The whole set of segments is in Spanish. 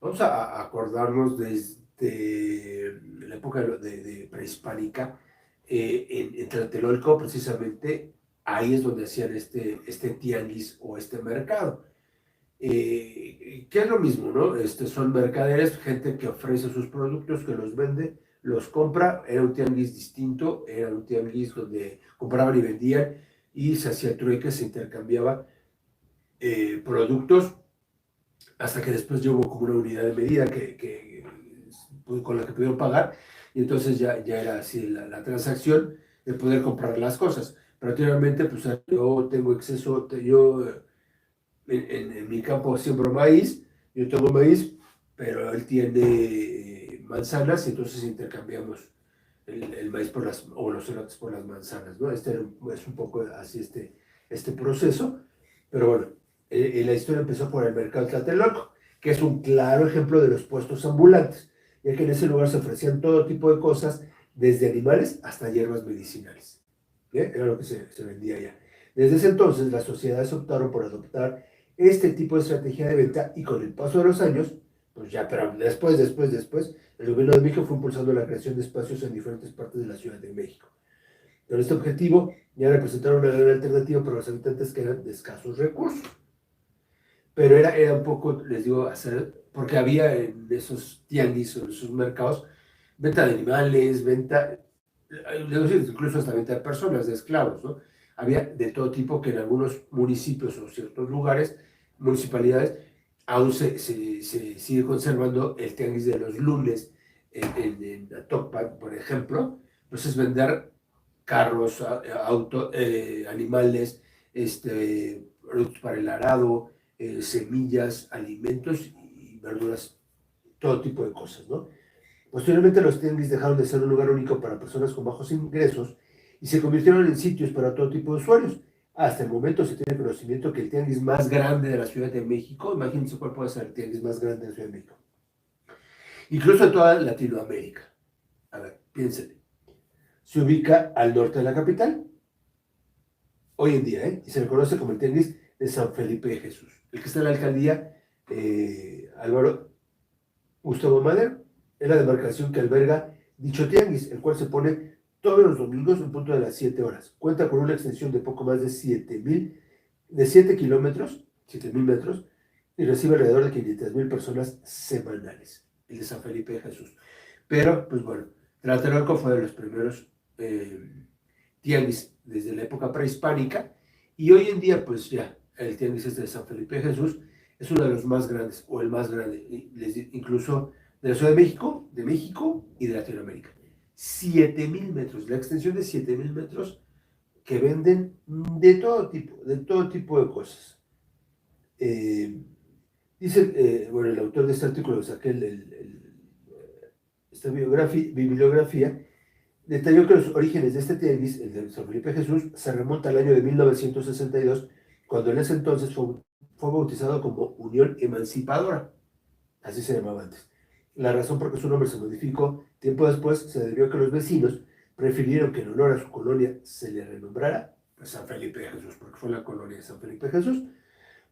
Vamos a acordarnos desde la época de prehispánica, en Tlatelolco, precisamente, ahí es donde hacían este tianguis o este mercado. Que es lo mismo, ¿no? Son mercaderes, gente que ofrece sus productos, que los vende, los compra. Era un tianguis distinto, era un tianguis donde compraban y vendían y se hacía trueque, se intercambiaba productos, hasta que después ya hubo como una unidad de medida con la que pudieron pagar, y entonces ya era así la transacción de poder comprar las cosas. Pero anteriormente, pues yo tengo exceso, yo en mi campo siembro maíz, yo tengo maíz, pero él tiene manzanas, y entonces intercambiamos el maíz o los elotes por las manzanas, ¿no? Es un poco así este proceso, pero bueno, la historia empezó por el mercado de Tlatelolco, que es un claro ejemplo de los puestos ambulantes, ya que en ese lugar se ofrecían todo tipo de cosas, desde animales hasta hierbas medicinales. Era lo que se vendía allá. Desde ese entonces, las sociedades optaron por adoptar este tipo de estrategia de venta, y con el paso de los años, pues ya, pero después, el gobierno de México fue impulsando la creación de espacios en diferentes partes de la Ciudad de México. Con este objetivo, ya representaron una gran alternativa para los habitantes que eran de escasos recursos. Pero era un poco, les digo, porque había en esos tianguis o en esos mercados venta de animales, incluso hasta venta de personas, de esclavos, ¿no? Había de todo tipo, que en algunos municipios o ciertos lugares, municipalidades, aún se sigue conservando el tianguis de los lunes en Atocpan, por ejemplo. Entonces, vender carros, animales, productos para el arado, semillas, alimentos y verduras, todo tipo de cosas, ¿no? Posteriormente, los tianguis dejaron de ser un lugar único para personas con bajos ingresos y se convirtieron en sitios para todo tipo de usuarios. Hasta el momento se tiene conocimiento que el tianguis más grande de la Ciudad de México, imagínense cuál puede ser el tianguis más grande de la Ciudad de México, incluso en toda Latinoamérica. A ver, piénsenle. Se ubica al norte de la capital, hoy en día, y se le conoce como el tianguis de San Felipe de Jesús. El que está en la alcaldía, Álvaro Gustavo Madero, es la demarcación que alberga dicho tianguis, el cual se pone todos los domingos en punto de las 7 horas. Cuenta con una extensión de poco más de 7 kilómetros, 7,000 metros, y recibe alrededor de 500,000 personas semanales, el de San Felipe de Jesús. Pero, pues bueno, Tlatelolco fue de los primeros tianguis desde la época prehispánica, y hoy en día, pues ya, el tianguis este de San Felipe de Jesús es uno de los más grandes, o el más grande, incluso de la Ciudad de México y de Latinoamérica. 7,000 metros, la extensión de 7,000 metros, que venden de todo tipo de cosas. Dice, bueno, el autor de este artículo, saqué esta bibliografía, detalló que los orígenes de este tianguis, el de San Felipe Jesús, se remonta al año de 1962, cuando en ese entonces fue bautizado como Unión Emancipadora, así se llamaba antes. La razón por que su nombre se modificó tiempo después se debió a que los vecinos prefirieron que en honor a su colonia se le renombrara, pues, San Felipe de Jesús, porque fue la colonia de San Felipe de Jesús,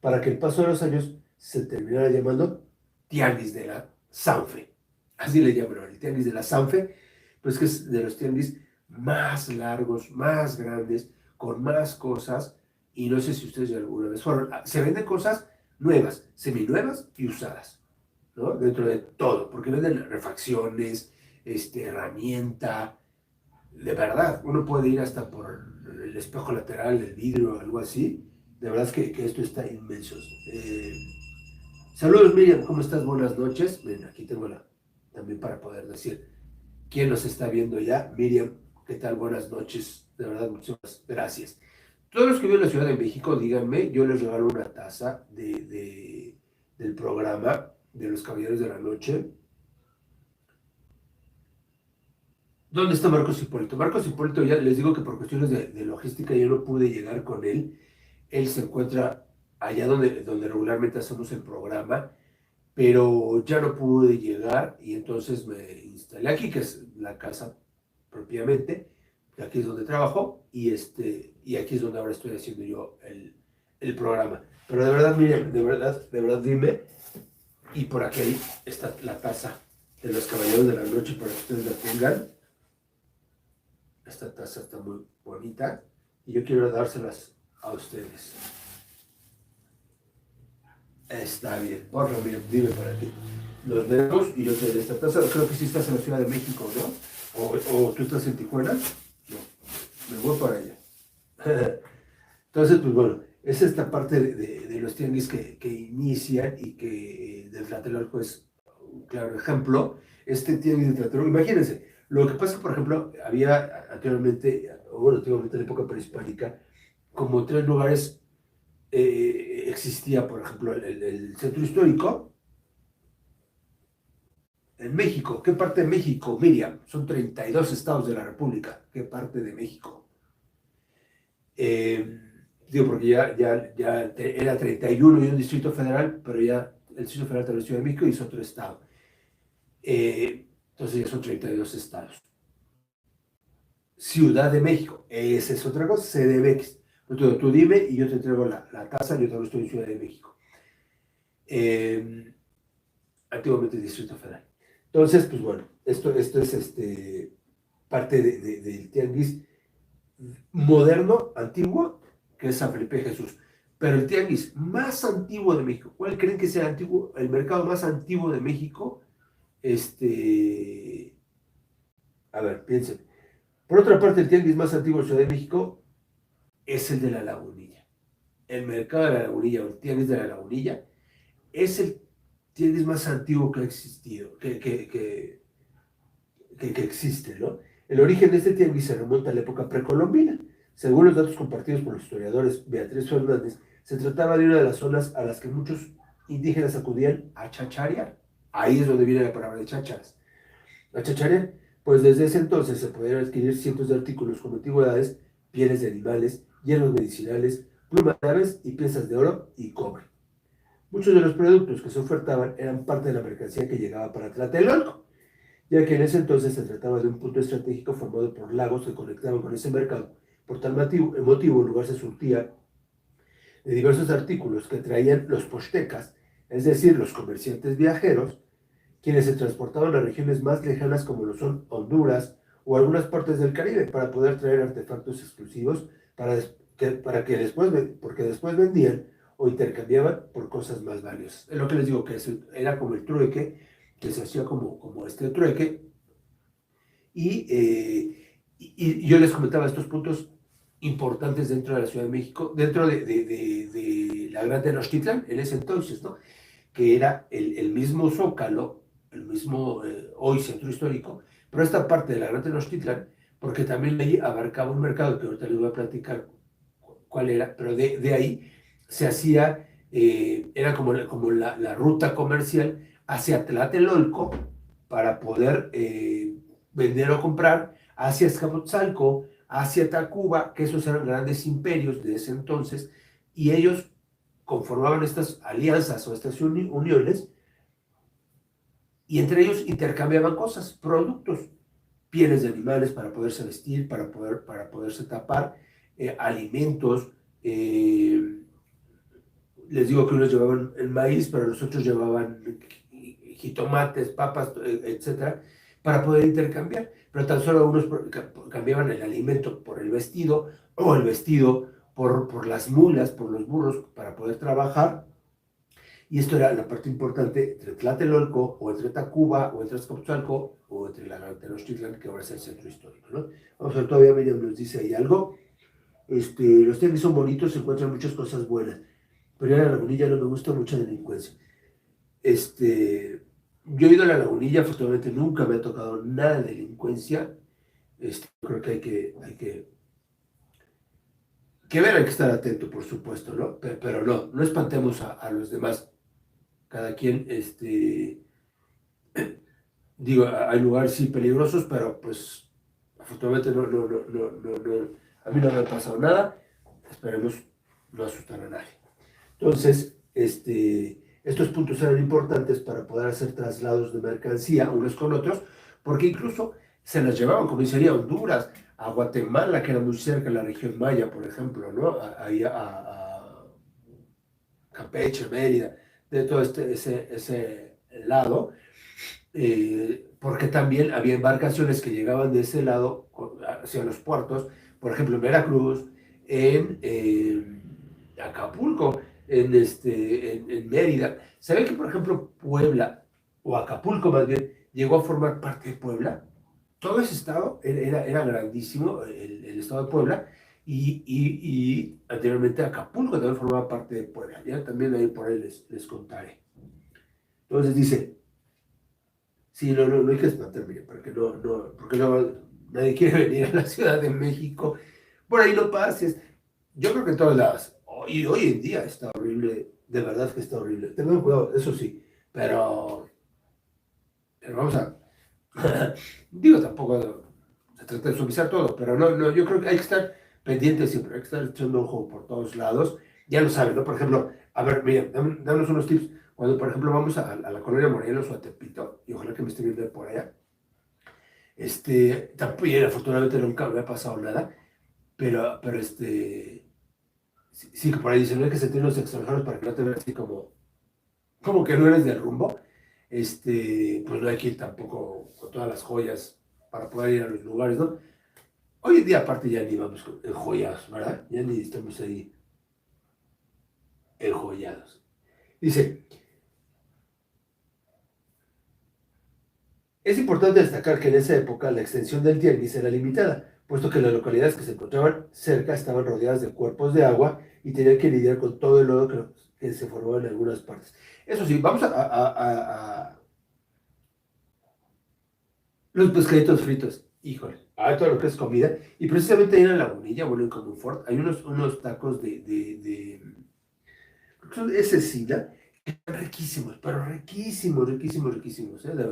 para que el paso de los años se terminara llamando Tianguis de la Sanfe. Así le llamaron, el Tianguis de la Sanfe, pues que es de los tianguis más largos, más grandes, con más cosas. Y no sé si ustedes ya alguna vez fueron. Se venden cosas nuevas, seminuevas y usadas, ¿no? Dentro de todo, porque venden refacciones, herramienta, de verdad. Uno puede ir hasta por el espejo lateral, el vidrio, algo así. De verdad es que esto está inmenso. Saludos, Miriam, ¿cómo estás? Buenas noches. Ven, aquí tengo también para poder decir quién nos está viendo ya. Miriam, ¿qué tal? Buenas noches. De verdad, muchas gracias. Todos los que viven en la Ciudad de México, díganme, yo les regalo una taza del programa de los Caballeros de la Noche. ¿Dónde está Marcos Hipólito? Marcos Hipólito, ya les digo que por cuestiones de logística yo no pude llegar con él. Él se encuentra allá donde regularmente hacemos el programa, pero ya no pude llegar, y entonces me instalé aquí, que es la casa propiamente. Aquí es donde trabajo, y aquí es donde ahora estoy haciendo yo el programa. Pero de verdad, Miriam, de verdad, dime, Y por aquí está la taza de los Caballeros de la Noche para que ustedes la tengan. Esta taza está muy bonita y yo quiero dárselas a ustedes. Está bien. Borja, dime para ti. Los dedos y yo te doy esta taza. Creo que sí estás en la Ciudad de México, ¿no? O tú estás en Tijuana. No, me voy para allá. Entonces, pues bueno, es esta parte de los tianguis que inician y que del Tlatelolco es un claro ejemplo. Este tianguis de Tlatelolco, imagínense, lo que pasa, por ejemplo, había anteriormente, o bueno, antiguamente en la época prehispánica, como tres lugares existía, por ejemplo, el centro histórico en México. ¿Qué parte de México, Miriam? Son 32 estados de la República. ¿Qué parte de México? Eh, Digo, porque ya era 31 y un distrito federal, pero ya el distrito federal de la Ciudad de México hizo otro estado. Entonces ya son 32 estados. Ciudad de México, esa es otra cosa, CDMX. Tú dime y yo te entrego la taza, yo también estoy en Ciudad de México. Antiguamente Distrito Federal. Entonces, pues bueno, esto es parte del tianguis moderno, antiguo, que es San Felipe Jesús. Pero el tianguis más antiguo de México, ¿cuál creen que sea el mercado más antiguo de México? A ver, piensen. Por otra parte, el tianguis más antiguo de Ciudad de México es el de la Lagunilla. El mercado de la Lagunilla o el tianguis de la Lagunilla es el tianguis más antiguo que ha existido, que existe, ¿no? El origen de este tianguis se remonta a la época precolombina. Según los datos compartidos por los historiadores Beatriz Fernández, se trataba de una de las zonas a las que muchos indígenas acudían a chacharear. Ahí es donde viene la palabra de chácharas. A chacharear, pues desde ese entonces se podían adquirir cientos de artículos como antigüedades, pieles de animales, hierbas medicinales, plumas de aves y piezas de oro y cobre. Muchos de los productos que se ofertaban eran parte de la mercancía que llegaba para Tlatelolco, ya que en ese entonces se trataba de un punto estratégico formado por lagos que conectaban con ese mercado. Por tal motivo, el lugar se surtía de diversos artículos que traían los pochtecas, es decir, los comerciantes viajeros, quienes se transportaban a regiones más lejanas como lo son Honduras o algunas partes del Caribe para poder traer artefactos exclusivos para que después, porque después vendían o intercambiaban por cosas más valiosas. Es lo que les digo, que era como el trueque, que se hacía como este trueque, y yo les comentaba estos puntos importantes dentro de la Ciudad de México, dentro de la Gran Tenochtitlan, en ese entonces, ¿no? Que era el mismo Zócalo, el mismo hoy centro histórico, pero esta parte de la Gran Tenochtitlan, porque también ahí abarcaba un mercado que ahorita les voy a platicar cuál era, pero de ahí se hacía, era como la ruta comercial hacia Tlatelolco para poder vender o comprar, hacia Azcapotzalco, hacia Tacuba, que esos eran grandes imperios de ese entonces, y ellos conformaban estas alianzas o estas uniones, y entre ellos intercambiaban cosas, productos, pieles de animales para poderse vestir, para poderse tapar, alimentos. Les digo que unos llevaban el maíz, pero los otros llevaban jitomates, papas, etcétera, para poder intercambiar. Pero tan solo unos cambiaban el alimento por el vestido, o el vestido por las mulas, por los burros, para poder trabajar. Y esto era la parte importante entre Tlatelolco, o entre Tacuba, o entre Azcapotzalco, o entre la Gran Tenochtitlan, que ahora es el centro histórico, ¿no? Vamos a ver, todavía Miriam nos dice ahí algo. Los tianguis son bonitos, se encuentran muchas cosas buenas, pero ya la Lagunilla no me gusta mucha delincuencia. Yo he ido a la Lagunilla, afortunadamente nunca me ha tocado nada de delincuencia. Creo que hay que ver, hay que estar atento, por supuesto, ¿no? Pero no espantemos a los demás. Cada quien, digo, hay lugares sí peligrosos, pero pues afortunadamente a mí no me ha pasado nada. Esperemos no asustar a nadie. Entonces, estos puntos eran importantes para poder hacer traslados de mercancía unos con otros, porque incluso se las llevaban, como dice, a Honduras, a Guatemala, que era muy cerca, la región maya, por ejemplo, ¿no? Ahí a Campeche, Mérida, de todo ese lado, porque también había embarcaciones que llegaban de ese lado hacia los puertos, por ejemplo, en Veracruz, en Acapulco, en Mérida. ¿Saben que, por ejemplo, Puebla, o Acapulco más bien, llegó a formar parte de Puebla? Todo ese estado era grandísimo, el estado de Puebla, y anteriormente Acapulco también formaba parte de Puebla. Ya también ahí por ahí les contaré. Entonces dice, sí, no hay que espantarme, porque nadie quiere venir a la Ciudad de México. Por ahí no pases. Yo creo que en todas las, hoy en día está horrible, de verdad que está horrible. Tengan cuidado, eso sí, pero vamos a, digo, tampoco se trata de suavizar todo, pero no, yo creo que hay que estar pendientes siempre, hay que estar echando ojo por todos lados. Ya lo saben, ¿no? Por ejemplo, a ver, mira, danos unos tips. Cuando, por ejemplo, vamos a la colonia Morelos o a Tepito, y ojalá que me esté viendo por allá, también afortunadamente nunca me ha pasado nada, pero sí, sí, que por ahí dicen, no hay que sentir los extranjeros para que no te vean así como que no eres del rumbo. Pues no hay que ir tampoco con todas las joyas para poder ir a los lugares, ¿no? Hoy en día, aparte, ya ni vamos enjollados, ¿verdad? Ya ni estamos ahí enjollados. Dice, es importante destacar que en esa época la extensión del tianguis era limitada, puesto que las localidades que se encontraban cerca estaban rodeadas de cuerpos de agua y tenían que lidiar con todo el lodo que se formaba en algunas partes. Eso sí, vamos a los pescaditos fritos. Híjole, todo lo que es comida. Y precisamente ahí en la Lagunilla, bueno, en Comonfort, hay unos tacos creo que son de cecina, riquísimos, pero riquísimos, riquísimos, riquísimos, de verdad.